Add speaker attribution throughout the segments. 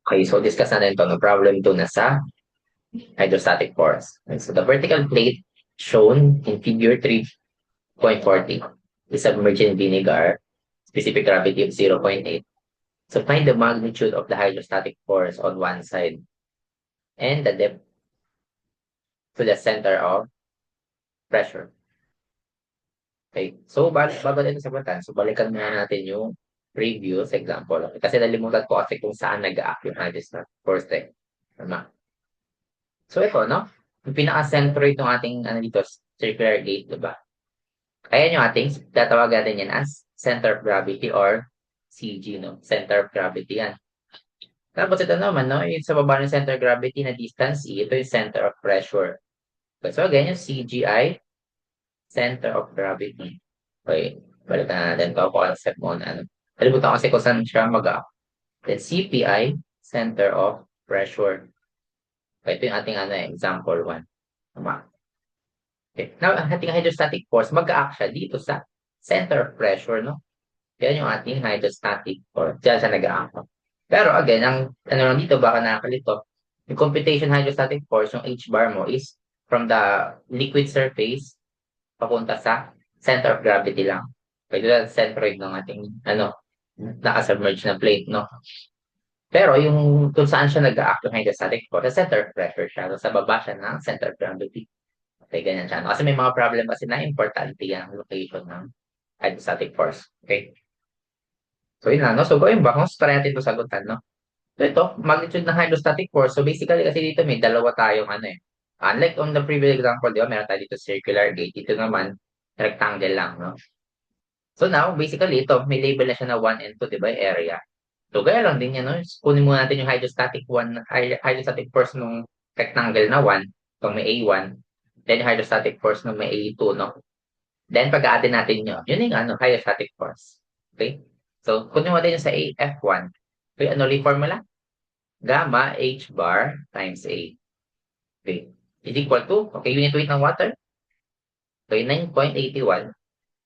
Speaker 1: Okay, so discuss natin ito no problem 2 na sa hydrostatic force. Okay, so the vertical plate shown in figure 3.40 is submerged in vinegar, specific gravity of 0.8. So find the magnitude of the hydrostatic force on one side and the depth to the center of pressure. Okay, so babalik sa batan. So balikan muna natin yung previous example. Okay? Kasi nalimutan ko kasi kung saan nag-act yung hydrostatic force. Tama. So ito, no? Yung pinaka-centroid ng ating ano dito, circular gate, di ba? Ayan yung ating, tatawag natin yan as center of gravity or CG, no? Center of gravity yan. Tapos ito naman, no? Yung sa baba ng center of gravity na distance E, ito yung center of pressure. Okay, so again, yung CGI, center of gravity. Okay, balikan natin ito. Concept mo na ano. Kalimutan ko kasi kung saan siya mag-up. Then CPI, center of pressure. Okay, ito yung ating ano, example 1. Tama. Okay. Now, ang ating hydrostatic force, mag-a-act siya dito sa center of pressure, no? Yan yung ating hydrostatic force. Diyan siya nag-a-act. Pero again, ang ano lang dito, baka nakakalito, yung computation hydrostatic force, yung H bar mo is from the liquid surface papunta sa center of gravity lang. Pwede lang centroid ng ating, ano, naka-submerge na plate, no? Pero yung kung saan siya nag-a-act yung hydrostatic force, sa center of pressure siya. So, sa baba siya ng center of gravity. Okay, ganyan siya. No? Kasi may mga problem kasi na importante yung location ng hydrostatic force. Okay? So, yun lang, no? So, going back, no? So, try natin ito sagutan, no? So, ito, magnitude ng hydrostatic force. So, basically, kasi dito may dalawa tayong ano eh. Unlike on the previous example, di ba, meron tayo dito circular gate. Dito naman, rectangle lang, no? So, now, basically, ito, may label na siya na 1 and 2, di ba, yung area. So, gaya lang din yan, no? Kunin muna natin yung hydrostatic 1, hydrostatic force nung rectangle na 1, itong may A1, then yung hydrostatic force nung may A2, no? Then, pag-aatin natin yun yung ano, hydrostatic force. Okay? So, kunin mo natin yung sa F1. Okay, ano ulit formula? Gamma H bar times A. Okay. Is equal to, okay, unit weight ng water. Okay, 9.81.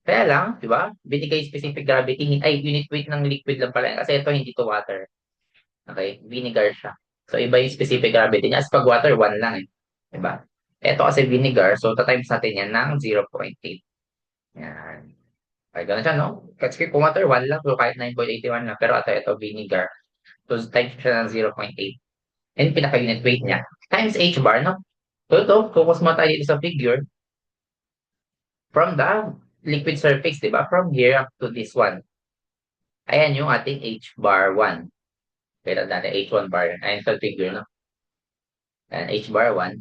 Speaker 1: Kaya lang, di ba? Binigay specific gravity, ay, unit weight ng liquid lang pala. Kasi ito, hindi to water. Okay, vinegar siya. So, iba yung specific gravity niya. As pag water, 1 lang eh. Di ba? Ito kasi vinegar, so tatimes natin yan ng 0.8. Yan. Okay, ganun siya, no? Kasi kung water, 1 lang. So, kahit 9.81 lang. Pero ito vinegar. So, times siya ng 0.8. And pinaka-unit weight niya. Times H bar, no? So, ito, focus mo tayo dito sa figure. From the liquid surface, di ba? From here up to this one. Ayan yung ating H bar 1. Kaya natin H1 bar. Ayan sa figure, no? Ayan, H bar 1.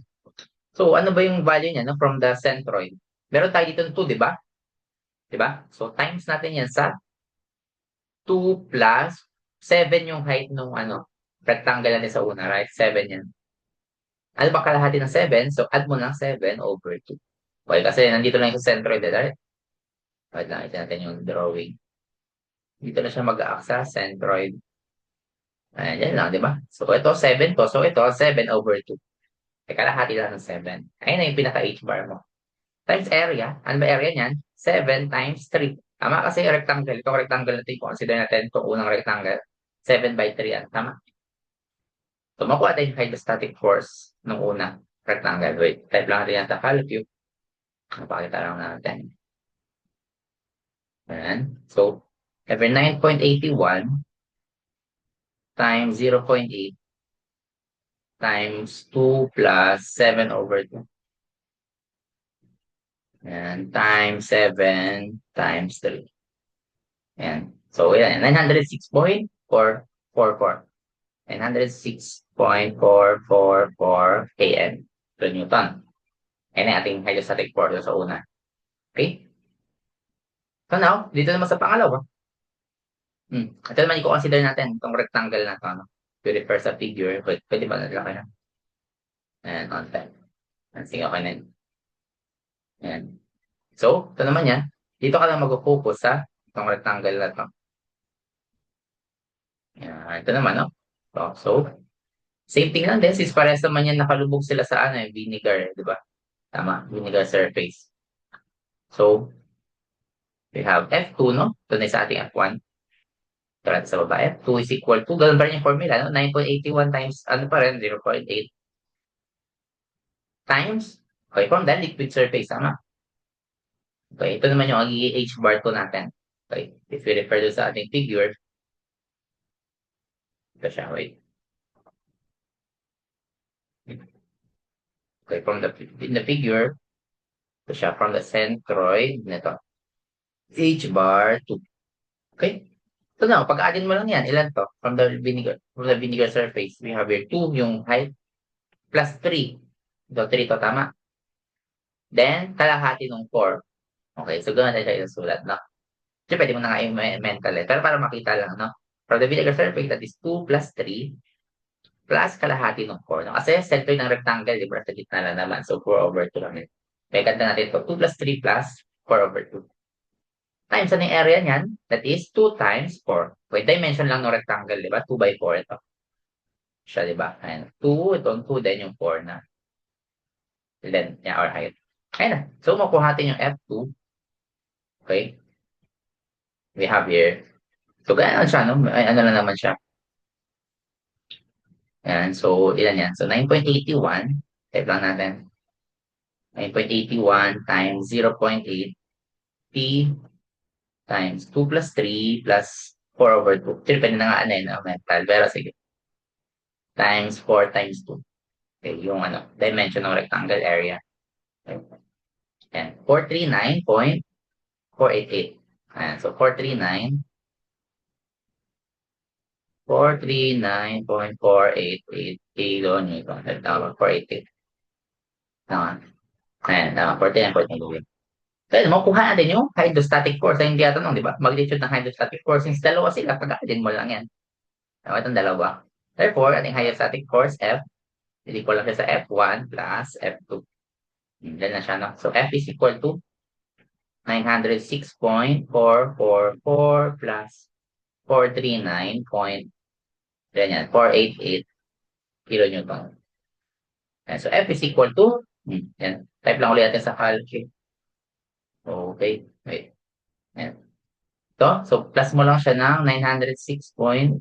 Speaker 1: So, ano ba yung value niya, no? From the centroid. Meron tayo dito 2, di ba? Di ba? So, times natin yan sa 2 plus 7 yung height nung ano, rectangle natin sa una, right? 7 yan. Ano ba kalahati ng 7? So, add mo ng 7 over 2. Okay, kasi nandito lang yung sa centroid, right? Wait lang, ito natin yung drawing. Dito na siya mag-aak sa centroid. Ayan, yan lang, di ba? So, ito 7 to. So, ito 7 over 2. Eh, kalahati lang ng 7. Ayun na yung pinaka-H bar mo. Times area. Ano ba area niyan? 7 times 3. Tama kasi rectangle. Itong rectangle natin, consider natin itong unang rectangle. 7 by 3 yan. Tama. So, makuha tayo yung hydrostatic force ng unang rectangle. Wait, type lang natin yan sa calculus. Napakita lang natin. Ayan. So, every 9.81 times 0.8 times 2 plus 7 over 2. And times 7 times 3. Ayan. So, yan. 906.444. 906.444 kN per Newton. Ayan ang ating hydrostatic force sa una. Okay? So now, dito naman sa pangalawa. Ito naman i-consider natin itong rectangle na ito. No? To refer sa figure. Pwede ba nalaki na? Ayan, on time. Sige, okay na yun. Ayan. So, ito naman yan. Dito ka lang mag-focus sa itong rectangle na ito. Ayan, ito naman, no? So, same thing lang din. Since parehas naman yan nakalubog sila sa ano, vinegar, di ba? Tama, vinegar surface. So, we have F2, no? Ito na sa ating F1. Tulad sa baba, F2 is equal to, ganun pa rin yung formula, no? 9.81 times, ano pa rin, 0.8 times, okay, from the liquid surface, tama? Okay, ito naman yung magiging H bar 2 natin. Okay, if we refer to sa ating figure, ito siya, wait. Okay, in the figure, ito siya, from the centroid, nito, H bar 2. Okay? So now, pag-addin mo lang yan, ilan to? From the vinegar surface, we have here 2, yung height, plus 3. So, 3 to, tama? Then, kalahati ng 4. Okay, so ganoon na siya isusulat, no? So, pwede mo na nga yung mental eh. Pero para makita lang, no? From the vinegar surface, that is 2 plus 3 plus kalahati ng 4. No? Kasi center ng rectangle, di ba? Sa gitna lang naman. So, 4/2 lang yun. May kanta natin ito. 2 plus 3 plus 4/2. Times ano yung area niyan? That is 2 times 4. Wait, dimension lang ng rectangle, di ba? 2 by 4 ito. Siya, di ba? Ayan. 2, itong 2, then yung 4 na length niya or height. Ayan na. So, makuha natin yung F2. Okay? We have here. So, ganyan siya, no? Ay, ano lang naman siya. Ayan. So, ilan yan? So, 9.81. Type lang natin. 9.81 times 0.8 P times 2 plus 3 plus 4/2. Sure, pwede na nga ano yun, mental. Pero sige. Times 4 times 2. Okay, yung ano, dimension ng rectangle area. Okay. And 439.488. Ayan, so 439.488 kilonewton. Tama, 488. Tama. Ayan, tama, 49.9. Kaya makuha natin yung hydrostatic force. Ay, hindi natanong, di ba? Magnitude ng hydrostatic force. Since dalawa sila, pag-aadin mo lang yan. Tama, itong dalawa. Therefore, ating hydrostatic force, F, is equal lang siya sa F1 plus F2. Yan na siya, no? So, F is equal to 906.444 plus 439.488 kilonewton. Yan. So, F is equal to, yan. Type lang ulit natin sa calculate. Okay. Wait. Yan. Ito. So, plus mo lang siya ng 906.444.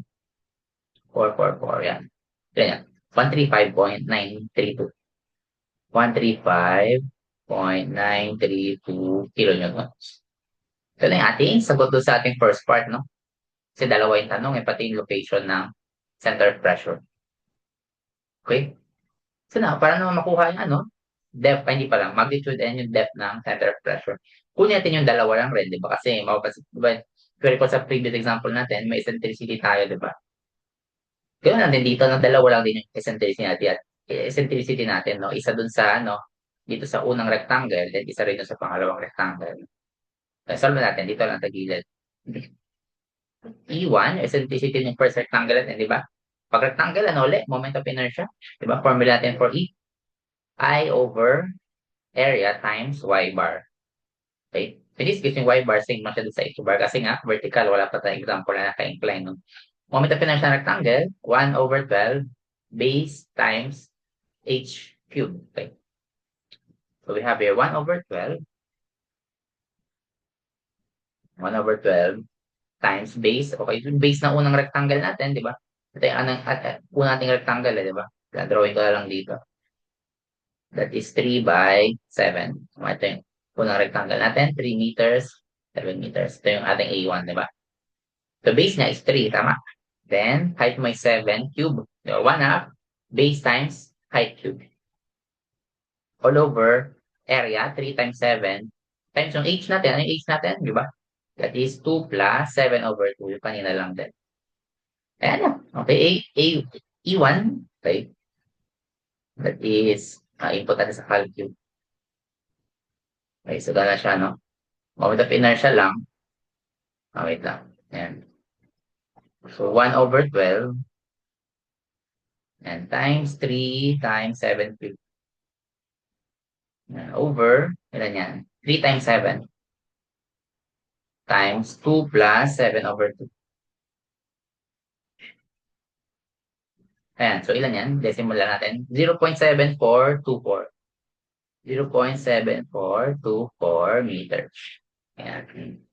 Speaker 1: Yan. Yan. 135.932. 135.932 kilonewtons. Ito na yung ating sagot doon sa ating first part, no? Kasi dalawa yung tanong, pati yung location ng center of pressure. Okay? So na, para naman makuha yung ano, depth, hindi pa lang, magnitude and yung depth ng center of pressure. Kunin natin yung dalawa lang rin, di ba? Kasi mapapansin, di ba? Pero kung sa previous example natin, may eccentricity tayo, di ba? Ganoon natin dito, na dalawa lang din yung eccentricity natin, no? Isa dun sa, ano, dito sa unang rectangle, then isa rin dun sa pangalawang rectangle. Solve natin, dito lang sa gilid. E1, eccentricity ng first rectangle natin, di ba? Pag rectangle, ano ulit? Moment of inertia. Di ba? Formula natin for E. I over area times Y bar. Okay? In this case, yung Y bar, same lang siya sa H bar. Kasi nga, vertical, wala pa tayong example na naka-incline. No? Moment of inertia ng rectangle, 1/12 base times H cubed. Okay? So we have here 1/12. 1/12 times base. Okay, yung base ng unang rectangle natin, di ba? Ito yung unang nating rectangle, di ba? Drawing ko na lang dito. That is 3/7. So, ito yung unang rectangle natin, 3 meters, 7 meters. Ito yung ating A1, di ba? So, base niya is 3, tama? Then, height mo is 7 cube. So, 1/2, base times height cube. All over area, 3 times 7, times yung H natin. Ano yung H natin, di ba? That is 2 plus 7/2. Yung kanina lang din. Ayan na. Okay, E1, okay. That is, input natin sa calculate. Okay, so gana siya, no? Moment of inertia lang. Wait lang. Ayan. So, 1/12. And times 3 times 7 cubed. Over, ilan yan? 3 times 7. Times 2 plus 7/2. Ayan, so ilan yan? Decimal lang natin. 0.7424. 0.7424 meters. Ayan.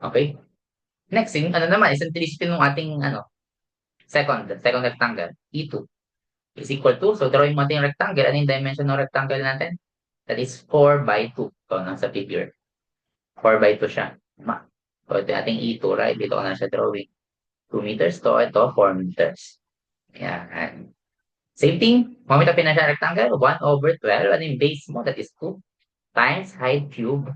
Speaker 1: Okay? Next, yung ano naman, eccentricity ng ating second rectangle, E2 is equal to, so drawing mo ating rectangle, ano yung dimension ng rectangle natin? That is 4 by 2. So, nasa figure. 4 by 2 siya. Tama. So, ito yung ating E2, right? Dito ko na siya drawing. 2 meters to, ito 4 meters. Yan. Same thing, mamit ang pinasya rectangle, 1 over 12. Ano yung base mo? That is 2 times height cube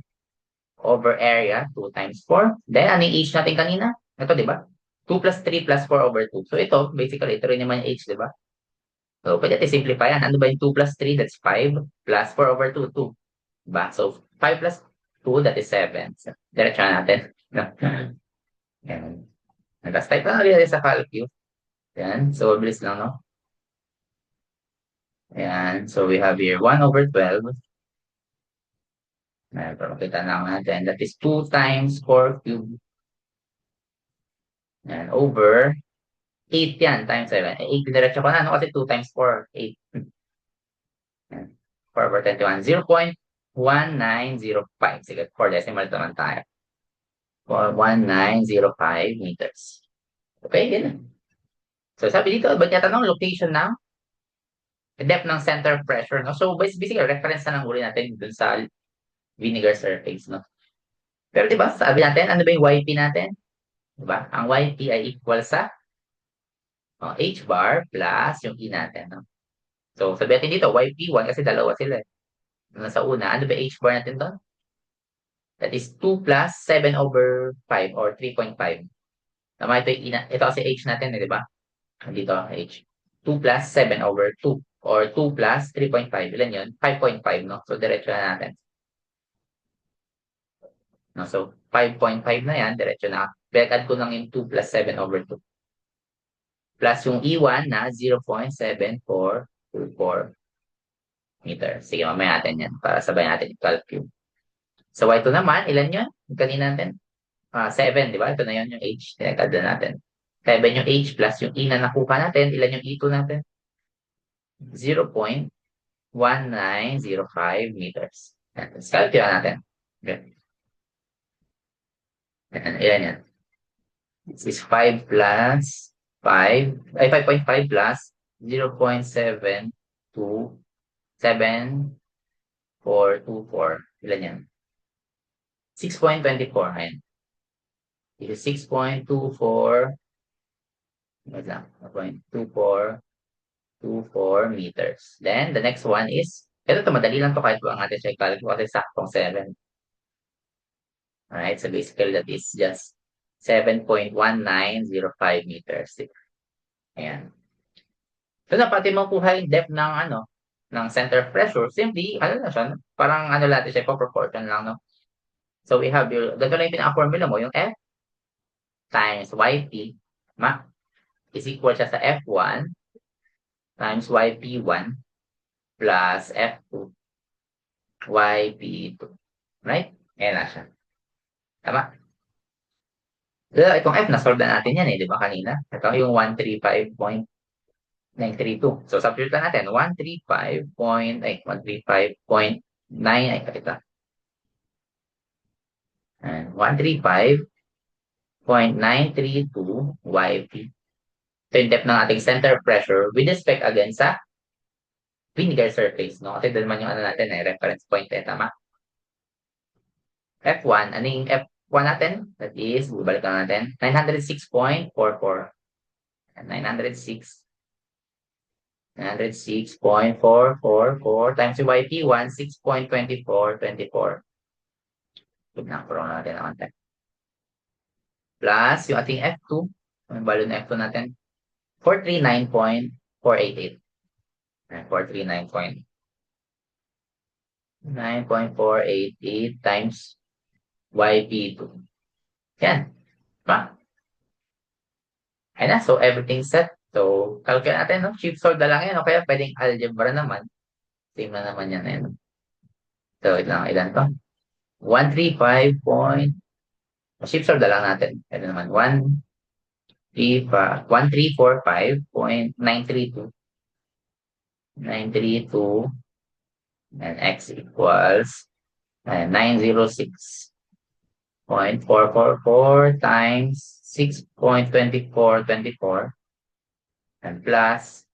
Speaker 1: over area, 2 times 4. Then, ano yung h natin kanina? Ito, di ba? 2 plus 3 plus 4 over 2. So, ito, basically, ito rin naman yung h, di ba? So, pwede natin simplify yan. Ano ba yung 2 plus 3? That's 5. Plus 4 over 2, 2. Diba? So, 5 plus 2, that is 7. So, diretso na natin. Yan. Tapos type lang rin sa calculus. Yan. So, bilis lang, no? Yan. So, we have here 1 over 12. Ayan, para makita lang natin. That is 2 times 4 cube. Yan. Over 8 yan times 7. 8, diretso ko na, no? Kasi 2 times 4, 8. Yan. 4 over 21. 0.1905. Sige, 4 decimal naman tayo. For 1905 meters. Okay, yun. So, sabi dito, ba't niya tanong location ng depth ng center of pressure, no? So, basically, reference na lang uli natin dun sa vinegar surface, no? Pero, di ba, sabi natin, ano ba yung YP natin? Di ba? Ang YP ay equal sa H bar plus yung E natin, no? So, sabi natin dito, YP1 kasi dalawa sila. Sa una, ano ba H bar natin doon? That is 2 plus 7 over 5 or 3.5. Tama, ito, yung E ito kasi H natin, di ba? Dito, H. 2 plus 7 over 2. Or 2 plus 3.5. Ilan yun? 5.5, no? So, diretso na natin. No? So, 5.5 na yan. Diretso na. Back-add ko lang yung 2 plus 7 over 2. Plus yung E1 na 0.7424 meters. Sige, mamaya natin yan para sabay natin yung calculate. So, Y2 naman, ilan yun? Yung kanina natin? 7, di ba? Ito na yun yung H. Tinagad na natin. 7 yung H plus yung E na nakuha natin. Ilan yung E2 natin? 0.1905 meters. Yan. Calculate natin. Okay. Ilan yan? This is 5 plus 5, ay 5.5 plus 0.727424. Ilan yan? 6.24. Ayan. This is 6.24, wait lang, 0.2424 meters. Then, the next one is, ito madali lang to kahit ang atin siya i-calculate kasi saktong 7. Alright, so basically that is just 7.1905 meters. Ayan. So na pati makuha yung depth ng ng center of pressure, simply na siya, parang natin siya, proportion lang, no? So we have your, ganito lang yung pinaka-formula mo, yung F times YP is equal siya sa F1 times YP1 plus F2 YP2. Right? Ayan na siya. Tama? So, itong F, na-solve na natin yan di ba kanina? Ito yung 135.932. So, substitute lang natin. 135.9, ay, pakita. And 135.932 YP. So, yung depth ng ating center of pressure with respect again sa vinegar surface, no? Kasi doon man yung natin, reference point, tama? F1, ano yung F1 natin? That is, bubalik lang natin, 906.44. 906. 906.444 times yung YP1, 6.2424. Tignan ko natin naman tayo. Plus, yung ating F2, yung value ng F2 natin, 439.488. 439.488 times YP2. Yan. Diba? Ayan na. So, everything set. So, calculate natin, no? Cheap solve na lang yan. O kaya pwedeng algebra naman. Same na naman yan. Ayan. So, ilan to? 135 point. Cheap solve na lang natin. Ito naman. 1345.932. 932. And x equals 906. 0.444 times 6.2424 and plus,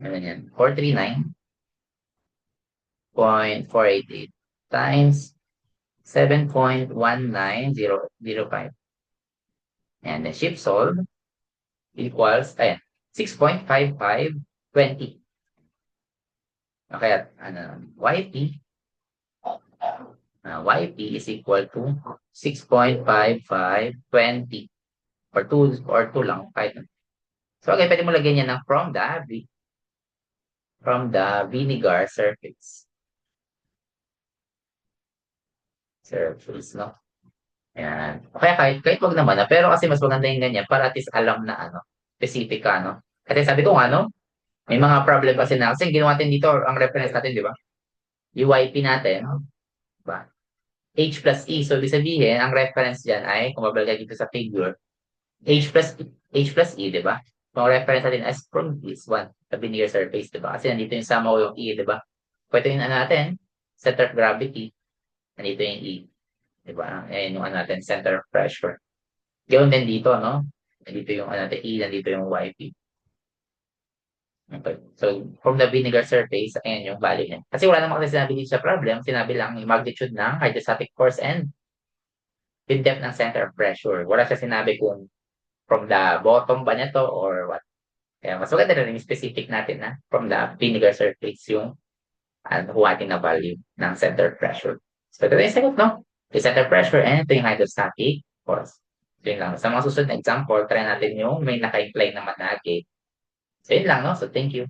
Speaker 1: ano yan, 439.488 times 7.19005. And the shift solve equals, ayan, 6.5520. Okay, at ano, YP is equal to 6.5520 or 2 lang kahit. So okay, pwede mo lagyan yan ng from the vinegar surface, no? Ayan. Kaya kahit wag naman na, pero kasi mas maganda yung ganyan para at least alam na ano, specific ka, no? Kasi sabi ko nga, no, may mga problem kasi na, kasi ginawa natin dito, ang reference natin, di ba? UYP natin, no? Diba? H plus E. So, ibig sabihin, ang reference dyan ay, kung mabalik dito sa figure, H plus E, di ba? Kung reference natin as from this one, the linear surface, di ba? Kasi nandito yung sama ko yung E, di ba? Pwede yung ano natin, center of gravity, nandito yung E, di ba? Ayan yung ano natin, center of pressure. Gawin din dito, no? Nandito yung ano natin, E, nandito yung YP. Okay. So, from the vinegar surface, ayan yung value niya. Kasi wala naman kasi sinabi dito sa problem, sinabi lang yung magnitude ng hydrostatic force and yung depth ng center of pressure. Wala siya sinabi kung from the bottom ba niya to or what. Kaya mas maganda rin yung specific natin na from the vinegar surface yung huwatin na value ng center pressure. So, ito yung sagot, no? Yung center pressure and ito yung hydrostatic force. So, yun lang. Sa mga susunod na example, try natin yung may naka-incline naman na gate. So, yun lang, no? So, thank you.